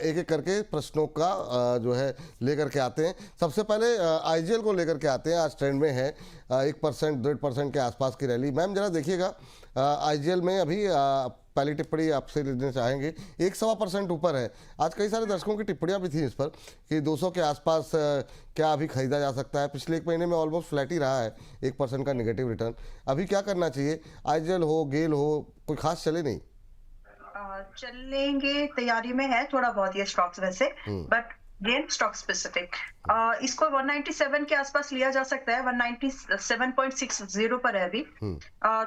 एक एक करके प्रश्नों का जो है लेकर के आते हैं। सबसे पहले आईजीएल को लेकर के आते हैं। आज ट्रेंड में है 1% 1.5% के आसपास की रैली। मैम जरा देखिएगा, आईजीएल में अभी पहली टिप्पणी आपसे लेना चाहेंगे। 1-1.25% ऊपर है। आज कई सारे दर्शकों की टिप्पणियां भी थी इस पर कि 200 के आसपास क्या अभी खरीदा जा सकता है। पिछले एक महीने में ऑलमोस्ट फ्लैट ही रहा है, 1% का नेगेटिव रिटर्न। अभी क्या करना चाहिए? आईजीएल हो, गेल हो, कोई खास चले नहीं? चलेंगे, तैयारी में है थोड़ा बहुत ये स्टॉक्स वैसे, बट गेन स्टॉक स्पेसिफिक। इसको 197 के आसपास लिया जा सकता है। 197.60 पर है अभी।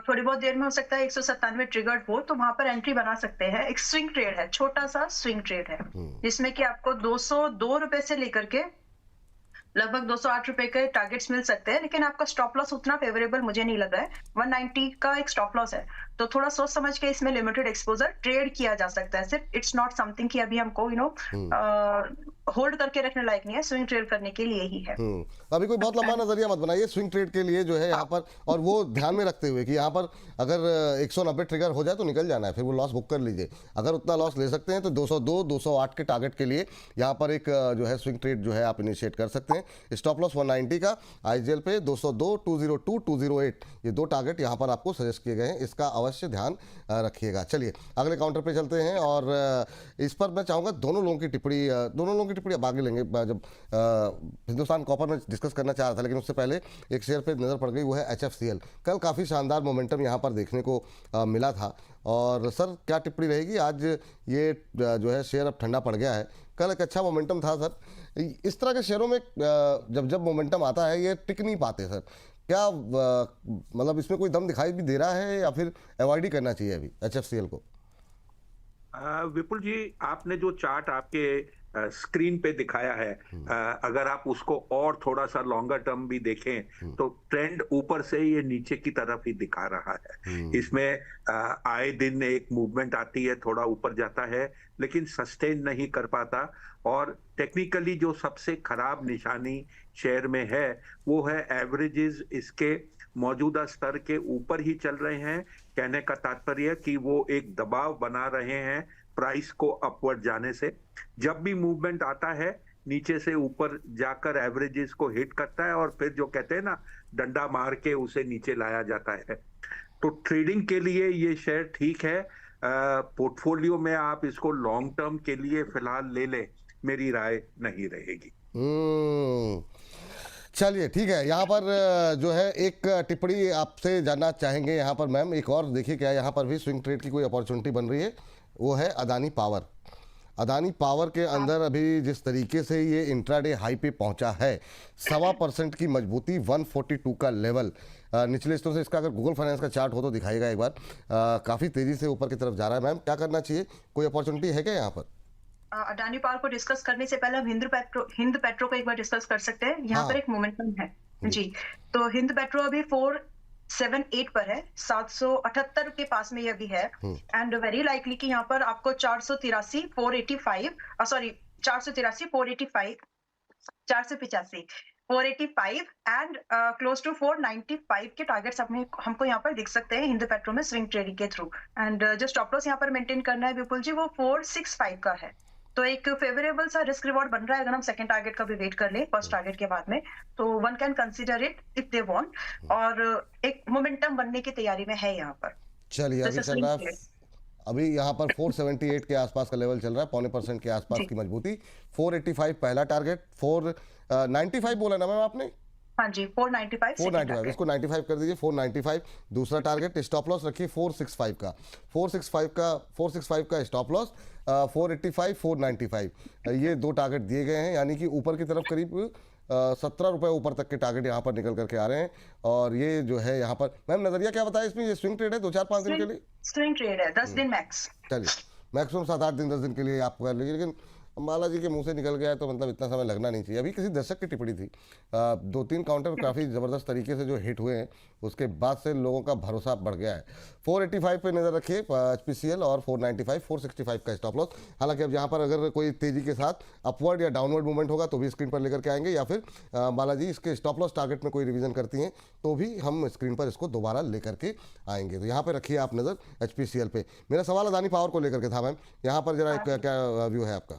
थोड़ी बहुत देर में हो सकता है 197 ट्रिगर्ड हो तो वहां पर एंट्री बना सकते हैं। एक स्विंग ट्रेड है, छोटा सा स्विंग ट्रेड है, जिसमें कि आपको 202 रुपए से लेकर के लगभग 208 रुपए के टारगेट्स मिल सकते हैं, लेकिन आपका स्टॉप लॉस उतना फेवरेबल मुझे नहीं लग रहा है। 190 का एक स्टॉप लॉस है, तो थोड़ा सोच समझ के इसमें लिमिटेड एक्सपोजर ट्रेड किया जा सकता है। सिर्फ इट्स नॉट समथिंग कि अभी हमको होल्ड करके रखने लायक नहीं है, स्विंग ट्रेड करने के लिए ही है। अभी कोई बहुत लंबा नजरिया मत बनाइए स्विंग ट्रेड के लिए जो है यहाँ पर, और वो ध्यान में रखते हुए कि यहाँ पर अगर 190 ट्रिगर हो जाए तो निकल जाना है, फिर वो लॉस बुक कर लीजिए। अगर उतना लॉस ले सकते हैं तो 202 208 के टारगेट के लिए यहाँ पर एक जो है स्विंग ट्रेड जो है आप इनिशिएट कर सकते हैं। स्टॉप लॉस 190 का, आईजीएल पे 202 202 208, ये दो टारगेट यहाँ पर आपको सजेस्ट किए गए हैं। इसका अवश्य ध्यान रखिएगा। चलिए अगले काउंटर पे चलते हैं, और इस पर मैं चाहूँगा दोनों लोगों की टिप्पणी अब आगे लेंगे। जब हिंदुस्तान कॉपर में डिस्कस करना चाह रहा था, लेकिन उससे पहले एक शेयर पे नज़र पड़ गई, वो है एचएफसीएल। कल काफ़ी शानदार मोमेंटम यहाँ पर देखने को मिला था। और सर क्या टिप्पणी रहेगी? आज ये जो है शेयर अब ठंडा पड़ गया है, कल एक अच्छा मोमेंटम था सर। इस तरह के शेयरों में जब मोमेंटम आता है ये टिक नहीं पाते सर। क्या मतलब इसमें कोई दम दिखाई भी दे रहा है या फिर अवॉइड ही करना चाहिए अभी एचएफसीएल को? विपुल जी, आपने जो चार्ट आपके स्क्रीन पे दिखाया है, अगर आप उसको और थोड़ा सा लॉन्गर टर्म भी देखें तो ट्रेंड ऊपर से ये नीचे की तरफ ही दिखा रहा है। इसमें आए दिन एक मूवमेंट आती है, थोड़ा ऊपर जाता है, लेकिन सस्टेन नहीं कर पाता। और टेक्निकली जो सबसे खराब निशानी शेयर में है वो है एवरेजेस इसके मौजूदा स्तर के ऊपर ही चल रहे हैं। कहने का तात्पर्य कि वो एक दबाव बना रहे हैं प्राइस को अपवर्ड जाने से। जब भी मूवमेंट आता है नीचे से ऊपर जाकर एवरेजेस को हिट करता है, और फिर जो कहते हैं ना, डंडा मार के उसे नीचे लाया जाता है। तो ट्रेडिंग के लिए ये शेयर ठीक है। पोर्टफोलियो में आप इसको लॉन्ग टर्म के लिए फिलहाल ले लें, मेरी राय नहीं रहेगी। चलिए ठीक है। यहाँ पर जो है एक टिप्पणी आपसे जानना चाहेंगे यहाँ पर मैम, एक और देखिए क्या यहाँ पर भी स्विंग ट्रेड की कोई अपॉर्चुनिटी बन रही है, वो है अदानी पावर। अदानी पावर के अंदर अभी जिस तरीके से ये इंट्राडे हाई पे पहुंचा है, 1.25% की मजबूती, 142 का लेवल निचले स्तरों से। इसका अगर गूगल फाइनेंस का चार्ट हो तो दिखाएगा एक बार। काफ़ी तेज़ी से ऊपर की तरफ जा रहा है। मैम क्या करना चाहिए? कोई अपॉर्चुनिटी है क्या यहाँ पर? अडानी पावर को डिस्कस करने से पहले हम हिंद पेट्रो को एक बार डिस्कस कर सकते हैं। यहाँ पर एक मोमेंटम है जी। तो हिंद पेट्रो अभी 478 पर है, 778 के पास में ये अभी है। एंड वेरी लाइकली कि यहाँ पर आपको 483 485 485 एंड क्लोज टू 495 के टारगेट्स हमको यहाँ पर दिख सकते हैं हिंद पेट्रो में स्विंग ट्रेडिंग के थ्रू। एंड जो स्टॉप लॉस यहाँ पर मेंटेन करना है विपुल जी, वो 465 का है। तो एक फेवरेबल सा रिस्क रिवॉर्ड बन रहा है। अगर हम सेकंड टारगेट का भी वेट कर ले फर्स्ट टारगेट के बाद में, तो one can consider it if they want. और एक मोमेंटम बनने की तैयारी में है यहाँ पर। चलिए अभी चल रहा है, अभी यहाँ पर 478 के आसपास का लेवल चल रहा है, 0.25% के आसपास की मजबूती। 485 पहला टारगेट, 495 बोला ना मैम आपने? हाँ जी, 495। इसको 95 कर दीजिए, 495 दूसरा टारगेट। स्टॉप लॉस रखिए 465 का, 465 का स्टॉप लॉस, 485 495 ये दो टारगेट दिए गए हैं। यानी कि ऊपर की तरफ करीब 17 रुपए ऊपर तक के टारगेट यहाँ पर निकल करके आ रहे हैं। और ये जो है यहाँ पर मैम नजरिया क्या बताया इसमें? ये स्विंग ट्रेड है 2-4-5 दिन के लिए? स्विंग ट्रेड है, 10 दिन मैक्स। चलिए मैक्सिमम 7-8 दिन 10 दिन के लिए आप कर लीजिए। लेकिन अंबाला जी के मुंह से निकल गया है तो मतलब इतना समय लगना नहीं चाहिए। अभी किसी दर्शक की टिप्पणी थी, 2-3 काउंटर काफ़ी ज़बरदस्त तरीके से जो हिट हुए हैं, उसके बाद से लोगों का भरोसा बढ़ गया है। 485 पे नज़र रखिए HPCL, और 495, 465 का स्टॉप लॉस। हालांकि अब यहाँ पर अगर कोई तेज़ी के साथ अपवर्ड या डाउनवर्ड मूवमेंट होगा तो भी स्क्रीन पर लेकर के आएंगे, या फिर बालाजी इसके स्टॉप लॉस टारगेट में कोई रिवीजन करती हैं तो भी हम स्क्रीन पर इसको दोबारा लेकर के आएंगे। तो यहाँ पर रखिए आप नज़र HPCL पे। मेरा सवाल अदानी पावर को लेकर के था मैम, यहाँ पर जरा क्या व्यू है आपका?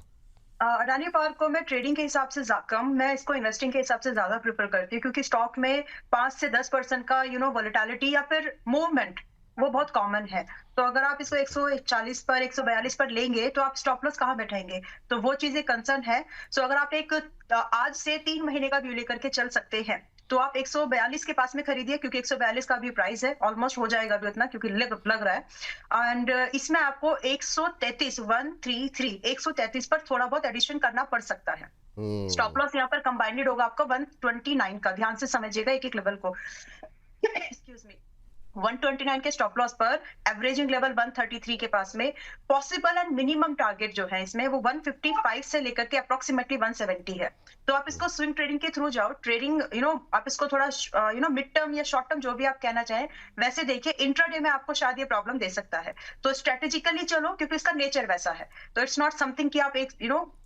अडानी पावर को मैं ट्रेडिंग के हिसाब से कम, मैं इसको इन्वेस्टिंग के हिसाब से ज्यादा प्रेफर करती हूँ, क्योंकि स्टॉक में 5 से 10% का वोलेटिलिटी या फिर मूवमेंट वो बहुत कॉमन है। तो अगर आप इसको 140 पर 142 पर लेंगे तो आप स्टॉप लॉस कहाँ बैठाएंगे, तो वो चीजें कंसर्न है। सो अगर आप एक आज से 3 महीने का व्यू लेकर के चल सकते हैं तो आप 142 के पास में खरीदिए, क्योंकि 142 का भी प्राइस है, ऑलमोस्ट हो जाएगा अभी उतना, क्योंकि लग रहा है। एंड इसमें आपको 133 पर थोड़ा बहुत एडिशन करना पड़ सकता है। स्टॉप लॉस यहाँ पर कंबाइंडेड होगा आपका 129 का, ध्यान से समझिएगा एक एक लेवल को। एक्सक्यूज मी, 129 के स्टॉप लॉस पर एवरेजिंग लेवल 133 के पास में, पॉसिबल एंड मिनिमम टारगेट जो है इसमें वो 155 से लेकर के अप्रोक्सीमेटली 170 है। तो आप इसको स्विंग ट्रेडिंग के थ्रू जाओ, ट्रेडिंग आप इसको थोड़ा मिड टर्म या शॉर्ट टर्म जो भी आप कहना चाहें वैसे देखिए। इंट्राडे में आपको शायद ये प्रॉब्लम दे सकता है, तो स्ट्रेटेजिकली चलो, क्योंकि इसका नेचर वैसा है। तो इट्स नॉट समथिंग कि आप एक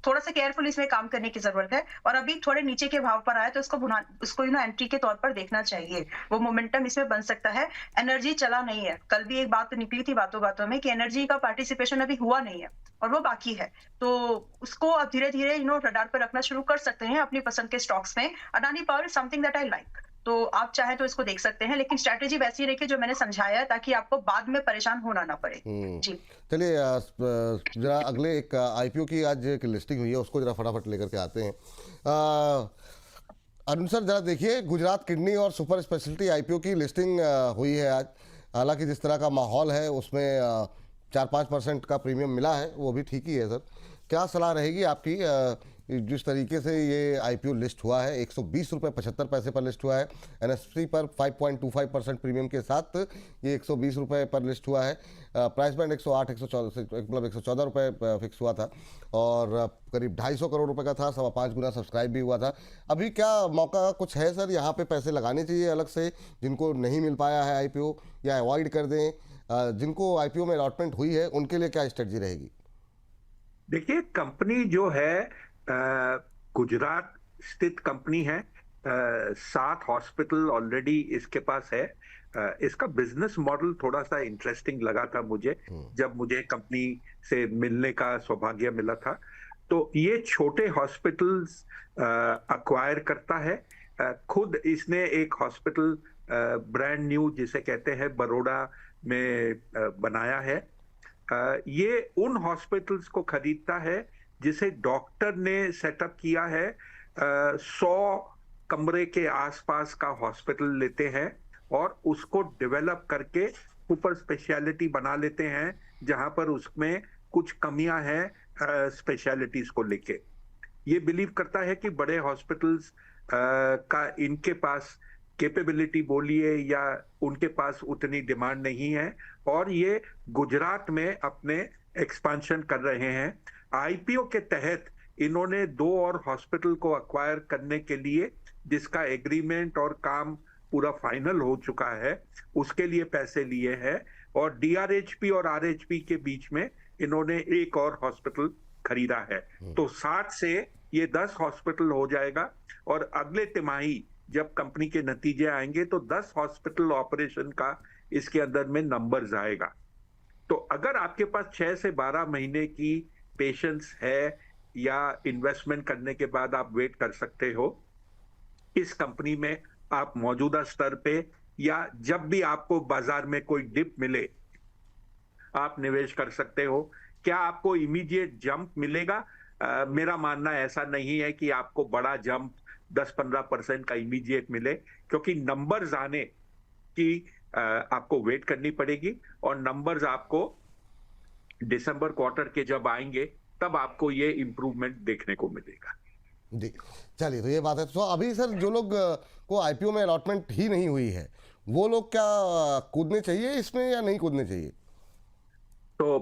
थोड़ा सा केयरफुल इसमें काम करने की जरूरत है। और अभी थोड़े नीचे के भाव पर आए तो उसको एंट्री के तौर पर देखना चाहिए, वो मोमेंटम इसमें बन सकता है। एनर्जी चला नहीं है, कल भी एक बात निकली थी बातों में कि एनर्जी का पार्टिसिपेशन अभी हुआ नहीं है और वो बाकी है, तो उसको अब धीरे धीरे रडार पर रखना शुरू कर सकते हैं अपनी पसंद के स्टॉक्स में। Adani power is something that I like, तो आप चाहे तो इसको देख सकते हैं, लेकिन स्ट्रैटेजी वैसी रखिए जो मैंने समझाया, ताकि आपको बाद में परेशान होना ना पड़े। जी चलिए, जरा अगले एक IPO की आज एक लिस्टिंग हुई है, उसको जरा फटाफट लेकर के आते हैं। अरुण सर जरा देखिए, गुजरात किडनी और सुपर स्पेशलिटी IPO की लिस्टिंग हुई है आज। हालांकि जिस तरह का माहौल है उसमें 4-5% का प्रीमियम मिला है, वो भी ठीक ही है सर। क्या सलाह रहेगी आपकी? जिस तरीके से ये IPO लिस्ट हुआ है, 120 रुपये 75 पैसे पर लिस्ट हुआ है, NSE पर 5.25% प्रीमियम के साथ ये 120 रुपये पर लिस्ट हुआ है। प्राइस बैंड 108 114 मतलब 114 रुपये फिक्स हुआ था, और करीब 250 करोड़ रुपए का था, 5.25 गुना सब्सक्राइब भी हुआ था। अभी क्या मौका कुछ है सर, यहाँ पे पैसे लगाने चाहिए अलग से जिनको नहीं मिल पाया है IPO, या अवॉइड कर दें? जिनको IPO में अलॉटमेंट हुई है उनके लिए क्या स्ट्रेटजी रहेगी? देखिए, कंपनी जो है गुजरात स्थित कंपनी है, 7 हॉस्पिटल ऑलरेडी इसके पास है। इसका बिजनेस मॉडल थोड़ा सा इंटरेस्टिंग लगा था मुझे जब मुझे कंपनी से मिलने का सौभाग्य मिला था। तो ये छोटे हॉस्पिटल्स अक्वायर करता है। खुद इसने एक हॉस्पिटल ब्रांड न्यू जिसे कहते हैं बड़ौदा में बनाया है। ये उन हॉस्पिटल्स को खरीदता है जिसे डॉक्टर ने सेटअप किया है। 100 कमरे के आसपास का हॉस्पिटल लेते हैं और उसको डेवलप करके सुपर स्पेशलिटी बना लेते हैं, जहां पर उसमें कुछ कमियां हैं स्पेशलिटीज को लेके। ये बिलीव करता है कि बड़े हॉस्पिटल्स का इनके पास कैपेबिलिटी बोलिए या उनके पास उतनी डिमांड नहीं है, और ये गुजरात में अपने एक्सपांशन कर रहे हैं। IPO के तहत इन्होंने 2 और हॉस्पिटल को अक्वायर करने के लिए, जिसका एग्रीमेंट और काम पूरा फाइनल हो चुका है, उसके लिए पैसे लिए हैं, और DRHP और RHP के बीच में इन्होंने एक और हॉस्पिटल खरीदा है। तो 7 से ये 10 हॉस्पिटल हो जाएगा, और अगले तिमाही जब कंपनी के नतीजे आएंगे तो 10 हॉस्पिटल ऑपरेशन का इसके अंदर में नंबर्स आएगा। तो अगर आपके पास 6 से 12 महीने की पेशेंस है या इन्वेस्टमेंट करने के बाद आप वेट कर सकते हो, इस कंपनी में आप मौजूदा स्तर पे या जब भी आपको बाजार में कोई डिप मिले आप निवेश कर सकते हो। क्या आपको इमीडिएट जंप मिलेगा? मेरा मानना ऐसा नहीं है कि आपको बड़ा जंप 10-15% का इमीडिएट मिले, क्योंकि नंबर्स आने की आपको वेट करनी पड़ेगी, और नंबर्स आपको दिसंबर क्वार्टर के जब आएंगे तब आपको ये इंप्रूवमेंट देखने को मिलेगा। जी चलिए, तो ये बात है। तो अभी सर जो लोग को IPO में अलॉटमेंट ही नहीं हुई है, वो लोग क्या कूदने चाहिए इसमें या नहीं कूदने चाहिए? तो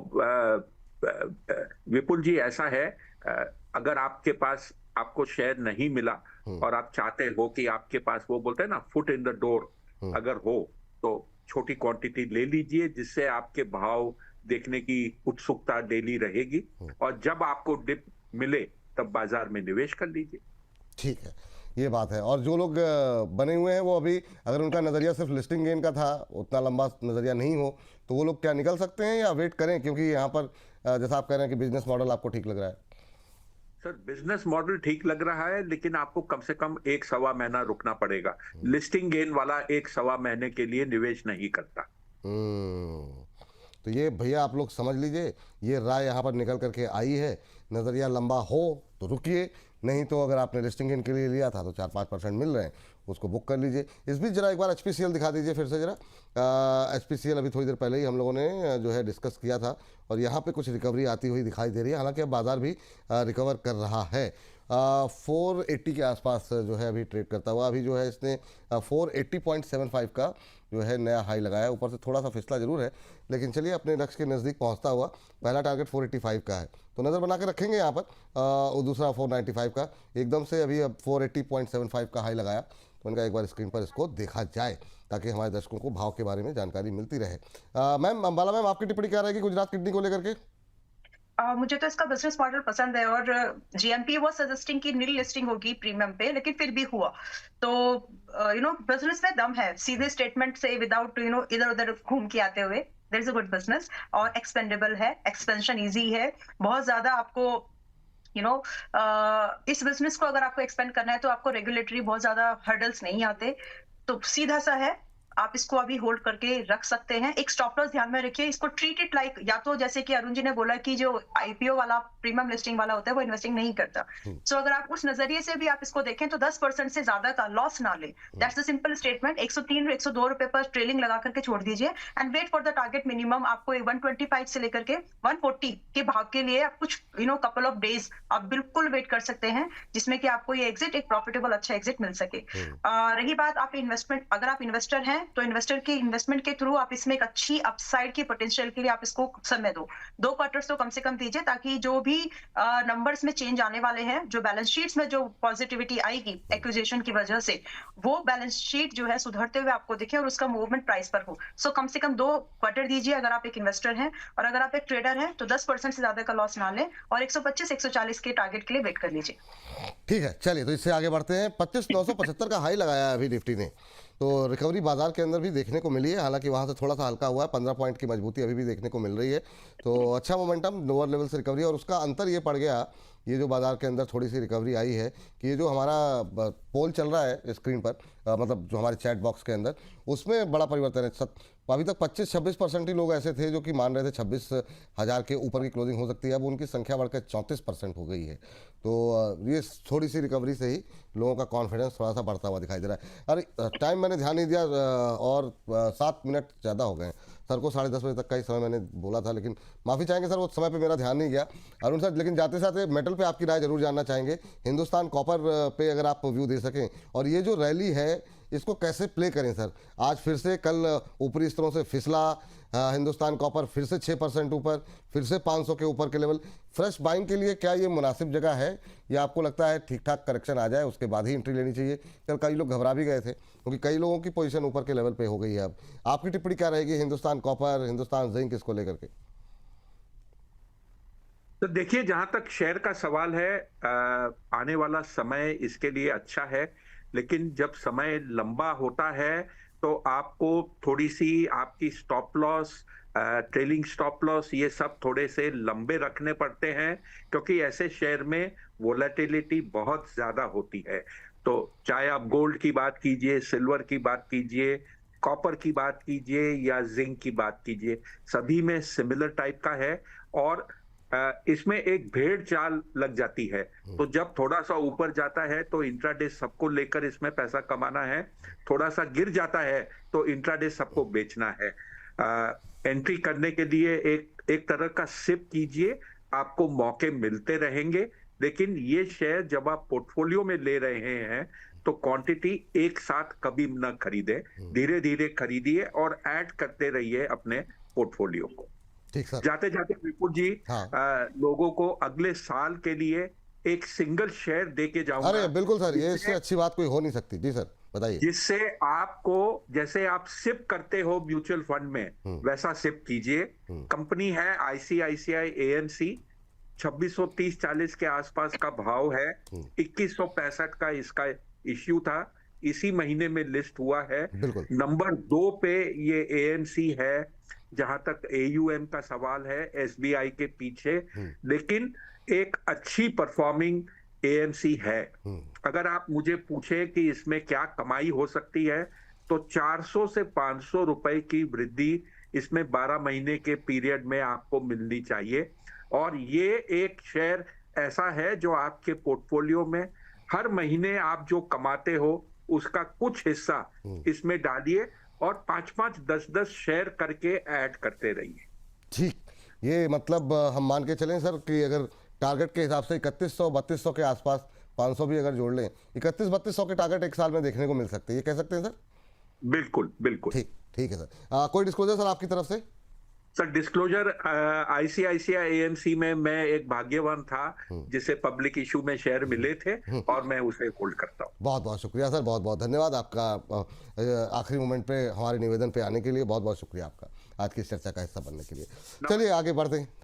विपुल जी ऐसा है, अगर आपके पास आपको शेयर नहीं मिला और आप चाहते हो कि आपके पास वो बोलते हैं ना फुट इन द डोर अगर हो, तो छोटी क्वांटिटी ले लीजिए, जिससे आपके भाव देखने की उत्सुकता डेली रहेगी, और जब आपको डिप मिले तब बाजार में निवेश कर लीजिए। ठीक है, ये बात है। और जो लोग बने हुए हैं वो अभी, अगर उनका नज़रिया सिर्फ लिस्टिंग गेन का था, उतना लंबा नज़रिया नहीं हो, तो वो लोग क्या निकल सकते हैं या वेट करें? क्योंकि यहाँ पर जैसा आप कह रहे हैं कि बिजनेस मॉडल आपको ठीक लग रहा है। सर, बिजनेस मॉडल ठीक लग रहा है, लेकिन आपको कम से कम 1-1.25 महीना रुकना पड़ेगा। लिस्टिंग गेन वाला 1-1.25 महीने के लिए निवेश नहीं करता। तो ये भैया आप लोग समझ लीजिए, ये राय यहाँ पर निकल करके आई है। नज़रिया लंबा हो तो रुकिए, नहीं तो अगर आपने लिस्टिंग इन के लिए लिया था तो 4-5% मिल रहे हैं, उसको बुक कर लीजिए। इस बीच जरा एक बार HPCL दिखा दीजिए फिर से जरा। HPCL अभी थोड़ी देर पहले ही हम लोगों ने जो है डिस्कस किया था, और यहाँ पे कुछ रिकवरी आती हुई दिखाई दे रही है। हालांकि अब बाजार भी रिकवर कर रहा है। 480 के आसपास जो है अभी ट्रेड करता हुआ। अभी जो है इसने 480.75 का जो है नया हाई लगाया। ऊपर से थोड़ा सा फिसला जरूर है, लेकिन चलिए अपने लक्ष्य के नज़दीक पहुंचता हुआ। पहला टारगेट 485 का है, तो नज़र बना के रखेंगे यहाँ पर। और दूसरा 495 का। एकदम से अभी अब 480.75 का हाई लगाया, तो उनका एक बार स्क्रीन पर इसको देखा जाए, ताकि हमारे दर्शकों को भाव के बारे में जानकारी मिलती रहे। मैम, अंबाला मैम, आपकी टिप्पणी क्या रहेगी गुजरात किडनी को लेकर के? मुझे तो इसका बिजनेस मॉडल पसंद है, और जीएमपी वो सजेस्टिंग की नील लिस्टिंग होगी प्रीमियम पे, लेकिन फिर भी हुआ तो बिजनेस में दम है। सीधे स्टेटमेंट से, विदाउट इधर उधर घूम के आते हुए, there is a good business. और एक्सपेंडेबल है, एक्सपेंशन इजी है बहुत ज्यादा। आपको इस बिजनेस को अगर आपको एक्सपेंड करना है तो आपको रेगुलेटरी बहुत ज्यादा हर्डल्स नहीं आते, तो सीधा सा है। आप इसको अभी होल्ड करके रख सकते हैं। एक स्टॉप लॉस ध्यान में रखिए, इसको ट्रीट इट लाइक, या तो जैसे कि अरुण जी ने बोला कि जो आईपीओ वाला प्रीमियम लिस्टिंग वाला होता है वो इन्वेस्टिंग नहीं करता। सो अगर आप उस नजरिए से भी आप इसको देखें तो 10% से ज्यादा का लॉस ना ले। That's the simple statement. 103 102 रुपए पर ट्रेलिंग लगा करके छोड़ दीजिए, and wait for the target minimum. आपको 125 से लेकर के 140 के भाग के लिए आप कुछ कपल ऑफ डेज आप बिल्कुल वेट कर सकते हैं, जिसमें कि आपको ये एग्जिट, एक प्रॉफिटेबल अच्छा एग्जिट मिल सके। रही बात आप इन्वेस्टमेंट, अगर आप इन्वेस्टर हैं तो इन्वेस्टर के इन्वेस्टमेंट के थ्रू आप इसमें एक अच्छी अपसाइड की पोटेंशियल के लिए आप इसको समय दो। 2 क्वार्टर्स तो कम से कम दीजिए, ताकि जो भी नंबर्स में चेंज आने वाले हैं, जो बैलेंस शीट्स में जो पॉजिटिविटी आएगी एक्विजिशन की वजह से, वो बैलेंस शीट जो है सुधरते हुए आपको दिखे और उसका मूवमेंट प्राइस पर हो। सो कम से कम 2 क्वार्टर दीजिए अगर आप एक इन्वेस्टर हैं। और अगर आप एक ट्रेडर हैं तो 10% से ज्यादा का लॉस ना लें, और 125 140 के टारगेट के लिए वेट कर लीजिए। ठीक है, चलिए तो इससे आगे बढ़ते हैं। 25,975 का हाई लगाया है अभी निफ्टी ने, तो रिकवरी बाजार के अंदर भी देखने को मिली है। हालांकि वहां से थोड़ा सा हल्का हुआ है, 15 पॉइंट की मजबूती अभी भी देखने को मिल रही है। तो अच्छा मोमेंटम, लोअर लेवल से रिकवरी। और उसका अंतर ये पड़ गया, ये जो बाजार के अंदर थोड़ी सी रिकवरी आई है, कि ये जो हमारा पोल चल रहा है स्क्रीन पर, मतलब जो हमारे चैट बॉक्स के अंदर, उसमें बड़ा परिवर्तन है। अभी तक 25-26% ही लोग ऐसे थे जो कि मान रहे थे 26,000 के ऊपर की क्लोजिंग हो सकती है। अब उनकी संख्या बढ़कर 34% हो गई है। तो ये थोड़ी सी रिकवरी से ही लोगों का कॉन्फिडेंस थोड़ा सा बढ़ता हुआ दिखाई दे रहा है। अरे टाइम मैंने ध्यान नहीं दिया, और 7 मिनट ज़्यादा हो गए। सर को 10:30 बजे तक का ही समय मैंने बोला था, लेकिन माफ़ी चाहेंगे सर, वो समय पे मेरा ध्यान नहीं गया अरुण सर। लेकिन जाते साथ मेटल पे आपकी राय जरूर जानना चाहेंगे। हिंदुस्तान कॉपर पे अगर आप व्यू दे सकें, और ये जो रैली है इसको कैसे प्ले करें सर? आज फिर से, कल ऊपरी स्तरों से फिसला हिंदुस्तान कॉपर, फिर से 6% ऊपर, फिर से 500 के ऊपर के लेवल। फ्रेश बाइंग के लिए क्या ये मुनासिब जगह है, या आपको लगता है ठीक ठाक करेक्शन आ जाए उसके बाद ही एंट्री लेनी चाहिए? कल कई लोग घबरा भी गए थे, क्योंकि कई लोगों की पोजीशन ऊपर के लेवल पे हो गई है। अब आपकी टिप्पणी क्या रहेगी हिंदुस्तान कॉपर, हिंदुस्तान जिंक, इसको लेकर के? तो देखिए, जहां तक शेयर का सवाल है, आने वाला समय इसके लिए अच्छा है, लेकिन जब समय लंबा होता है तो आपको थोड़ी सी आपकी stop loss, trailing stop loss, ये सब थोड़े से लंबे रखने पड़ते हैं, क्योंकि ऐसे शेयर में वोलेटिलिटी बहुत ज्यादा होती है। तो चाहे आप गोल्ड की बात कीजिए, सिल्वर की बात कीजिए, कॉपर की बात कीजिए या जिंक की बात कीजिए, सभी में सिमिलर टाइप का है। और इसमें एक भेड़ चाल लग जाती है। तो जब थोड़ा सा ऊपर जाता है तो इंट्राडे सबको लेकर इसमें पैसा कमाना है, थोड़ा सा गिर जाता है तो इंट्राडे सबको बेचना है। एंट्री करने के लिए एक तरह का सिप कीजिए, आपको मौके मिलते रहेंगे। लेकिन ये शेयर जब आप पोर्टफोलियो में ले रहे हैं तो क्वांटिटी एक साथ कभी न खरीदे, धीरे धीरे खरीदिए और ऐड करते रहिए अपने पोर्टफोलियो को। ठीक सर। जाते जाते विपुल जी, हाँ। लोगों को अगले साल के लिए एक सिंगल शेयर दे के जाऊंगा, अरे बिल्कुल सर, ये इससे जिससे अच्छी बात कोई हो नहीं सकती। जी सर, बताइए। जिससे आपको, जैसे आप सिप करते हो म्यूचुअल फंड में, वैसा सिप कीजिए। कंपनी है आईसीआईसीआई एएमसी, 2630-40 के आसपास का भाव है, 2165 का इसका इश्यू था, इसी महीने में लिस्ट हुआ है। बिल्कुल। नंबर 2 पे ये एएमसी है जहां तक एयूएम का सवाल है, एसबीआई के पीछे, लेकिन एक अच्छी परफॉर्मिंग एएमसी है। अगर आप मुझे पूछे कि इसमें क्या कमाई हो सकती है, तो 400 से 500 रुपए की वृद्धि इसमें 12 महीने के पीरियड में आपको मिलनी चाहिए। और ये एक शेयर ऐसा है जो आपके पोर्टफोलियो में हर महीने आप जो कमाते हो उसका कुछ हिस्सा इसमें डालिए और 5-5, 10-10 शेयर करके ऐड करते रहिए। ठीक, ये मतलब हम मान के चलें सर कि अगर टारगेट के हिसाब से 3100-3200 के आसपास 500 भी अगर जोड़ लें, 31-3200 के टारगेट एक साल में देखने को मिल सकते हैं, ये कह सकते हैं सर? बिल्कुल बिल्कुल। ठीक, ठीक है सर। कोई डिस्क्लोजर सर आपकी तरफ से? सर डिस्क्लोजर, आईसीआईसीआई एएमसी में मैं एक भाग्यवान था जिसे पब्लिक इशू में शेयर मिले थे और मैं उसे होल्ड करता हूँ। बहुत बहुत शुक्रिया सर, बहुत बहुत धन्यवाद आपका आखिरी मोमेंट पे हमारे निवेदन पे आने के लिए। बहुत बहुत शुक्रिया आपका आज की इस चर्चा का हिस्सा बनने के लिए। चलिए आगे बढ़ते हैं।